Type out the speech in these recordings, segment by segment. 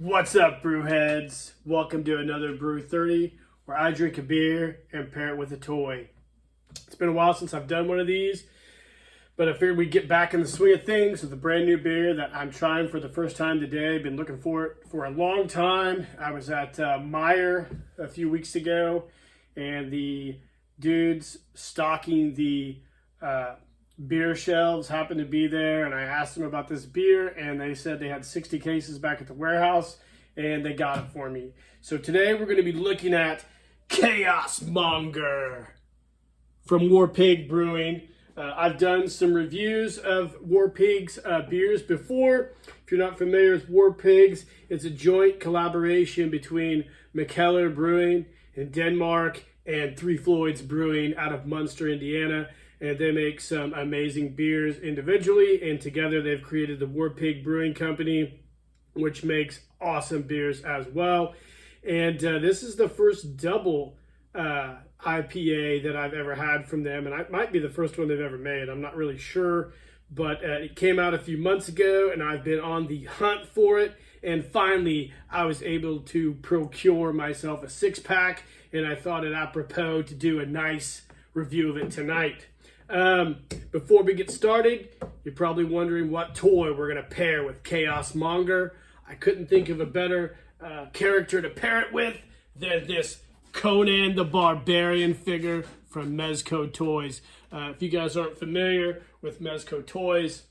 What's up, brewheads? Welcome to another Brewthirty, where I drink a beer and pair it with a toy. It's been a while since I've done one of these, but I figured we'd get back in the swing of things with a brand new beer that I'm trying for the first time today. Been looking for it for a long time. I was at Monger a few weeks ago, and the dudes stocking the beer shelves happened to be there, and I asked them about this beer, and they said they had 60 cases back at the warehouse, and they got it for me. So today we're going to be looking at Chaos Monger from Warpig Brewing. I've done some reviews of Warpig's beers before. If you're not familiar with Warpig's, it's a joint collaboration between Mikkeller Brewing in Denmark and Three Floyds Brewing out of Munster, Indiana. And they make some amazing beers individually, and together they've created the Warpig Brewing Company, which makes awesome beers as well. And this is the first double IPA that I've ever had from them, and it might be the first one they've ever made. I'm not really sure, but it came out a few months ago, and I've been on the hunt for it. And finally, I was able to procure myself a six-pack, and I thought it apropos to do a nice review of it tonight. Before we get started, you're probably wondering what toy we're going to pair with Chaos Monger. I couldn't think of a better character to pair it with than this Conan the Barbarian figure from Mezco Toys. If you guys aren't familiar with Mezco Toys,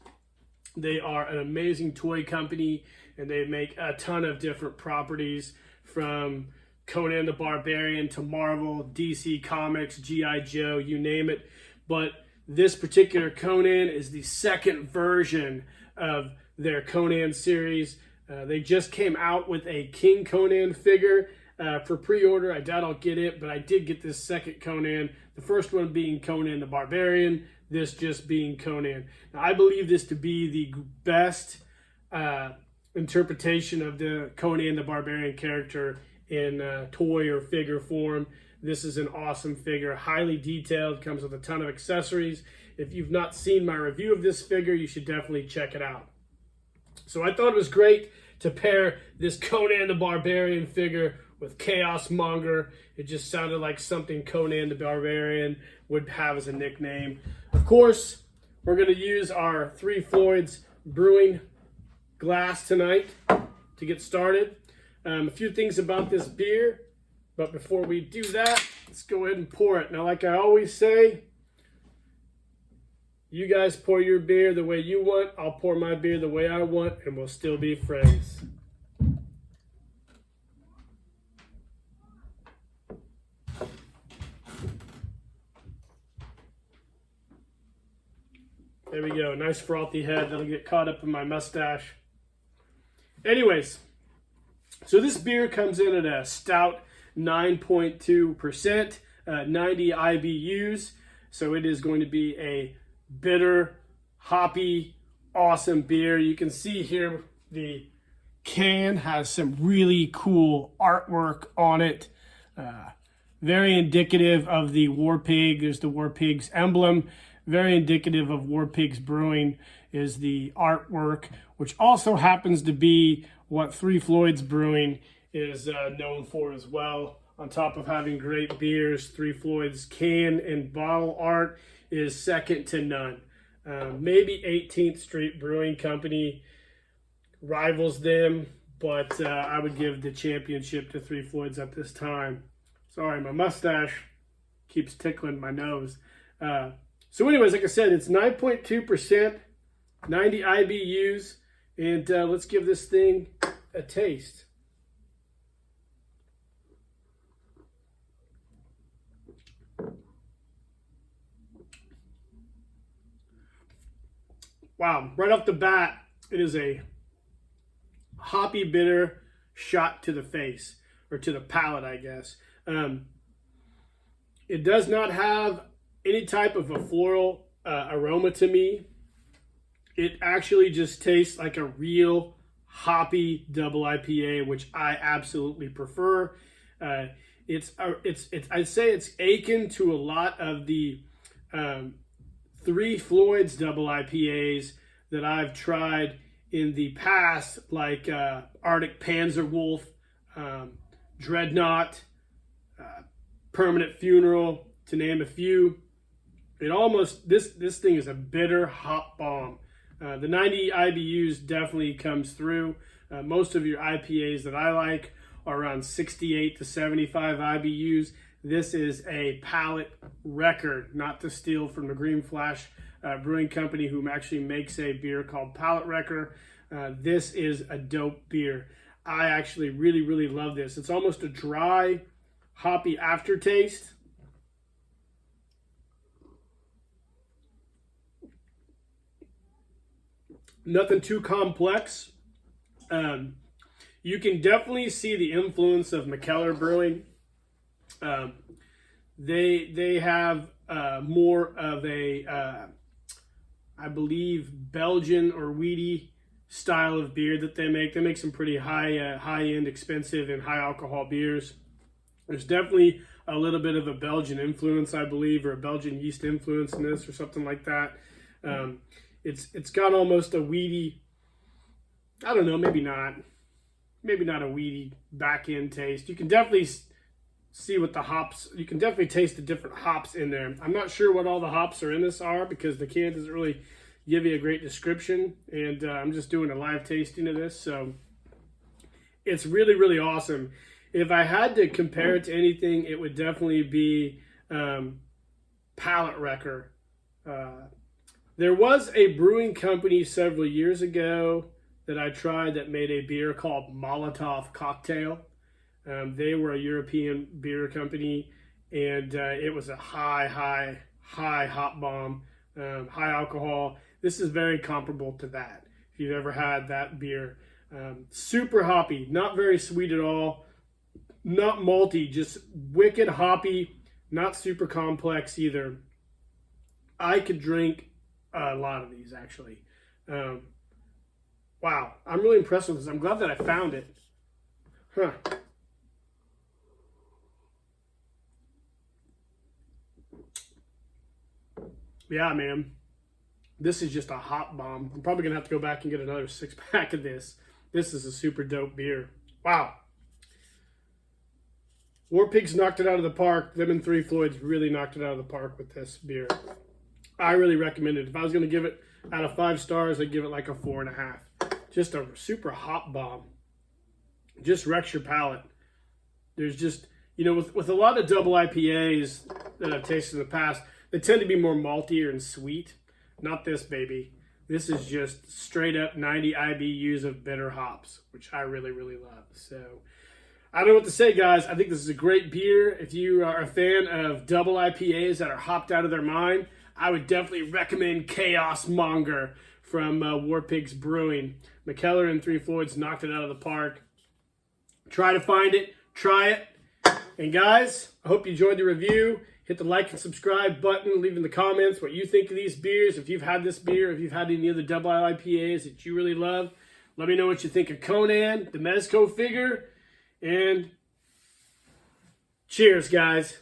they are an amazing toy company, and they make a ton of different properties from Conan the Barbarian to Marvel, DC Comics, G.I. Joe, you name it. But this particular Conan is the second version of their Conan series. They just came out with a King Conan figure for pre-order. I doubt I'll get it, but I did get this second Conan. The first one being Conan the Barbarian, this just being Conan. Now, I believe this to be the best interpretation of the Conan the Barbarian character in toy or figure form. This is an awesome figure, highly detailed, comes with a ton of accessories. If you've not seen my review of this figure, you should definitely check it out. So I thought it was great to pair this Conan the Barbarian figure with Chaos Monger. It just sounded like something Conan the Barbarian would have as a nickname. Of course, we're going to use our Three Floyds Brewing glass tonight to get started. A few things about this beer. But before we do that, let's go ahead and pour it. Now, like I always say, you guys pour your beer the way you want. I'll pour my beer the way I want, and we'll still be friends. There we go. Nice frothy head. That'll get caught up in my mustache. Anyways, so this beer comes in at a stout 9.2%, 90 IBUs. So it is going to be a bitter, hoppy, awesome beer. You can see here the can has some really cool artwork on it. Very indicative of the Warpig. There's the Warpig's emblem. Very indicative of Warpig's Brewing is the artwork, which also happens to be what Three Floyds Brewing is known for as well. On top of having great beers, Three Floyds can and bottle art is second to none. Maybe 18th Street Brewing Company rivals them, but I would give the championship to Three Floyds at this time. Sorry, my mustache keeps tickling my nose. So anyways, like I said, it's 9.2%, 90 IBUs, and let's give this thing a taste. Wow, right off the bat, it is a hoppy, bitter shot to the face, or to the palate, I guess. It does not have any type of a floral aroma to me. It actually just tastes like a real hoppy double IPA, which I absolutely prefer. I'd say it's akin to a lot of the Three Floyds double IPAs that I've tried in the past, like Arctic Panzer Wolf, Dreadnought, Permanent Funeral, to name a few. It almost, this thing is a bitter hop bomb. The 90 IBUs definitely comes through. Most of your IPAs that I like are around 68 to 75 IBUs. This is a palate record, not to steal from the Green Flash Brewing Company, who actually makes a beer called Palate Wrecker. This is a dope beer. I actually really, really love this. It's almost a dry, hoppy aftertaste. Nothing too complex. You can definitely see the influence of McKellar Brewing. They have more of a, I believe, Belgian or wheaty style of beer that they make. They make some pretty high-end, expensive, and high-alcohol beers. There's definitely a little bit of a Belgian influence, I believe, or a Belgian yeast influence in this, or something like that. It's got almost a wheaty, I don't know, maybe not a wheaty back-end taste. You can definitely see what the hops, you can definitely taste the different hops in there. I'm not sure what all the hops are in this are, because the can doesn't really give you a great description, and I'm just doing a live tasting of this, so it's really, really awesome. If I had to compare it to anything, it would definitely be Palate Wrecker. There was a brewing company several years ago that I tried that made a beer called Molotov Cocktail. They were a European beer company, and it was a high hop bomb, high alcohol. This is very comparable to that, if you've ever had that beer. Super hoppy, not very sweet at all, not malty, just wicked hoppy, not super complex either. I could drink a lot of these, actually. Wow, I'm really impressed with this. I'm glad that I found it. Huh. Yeah, man. This is just a hop bomb. I'm probably going to have to go back and get another 6-pack of this. This is a super dope beer. Wow. Warpig's knocked it out of the park. Them and Three Floyds really knocked it out of the park with this beer. I really recommend it. If I was going to give it out of 5 stars, I'd give it like a 4.5. Just a super hop bomb. Just wrecks your palate. There's just, you know, with a lot of double IPAs that I've tasted in the past, they tend to be more maltier and sweet. Not this, baby. This is just straight up 90 IBUs of bitter hops, which I really, really love. So I don't know what to say, guys. I think this is a great beer. If you are a fan of double IPAs that are hopped out of their mind, I would definitely recommend Chaos Monger from Warpig Brewing. McKellar and Three Floyds knocked it out of the park. Try to find it. Try it. And guys, I hope you enjoyed the review. Hit the like and subscribe button. Leave in the comments what you think of these beers. If you've had this beer, if you've had any other double IPAs that you really love, let me know what you think of Conan, the Mezco figure. And cheers, guys.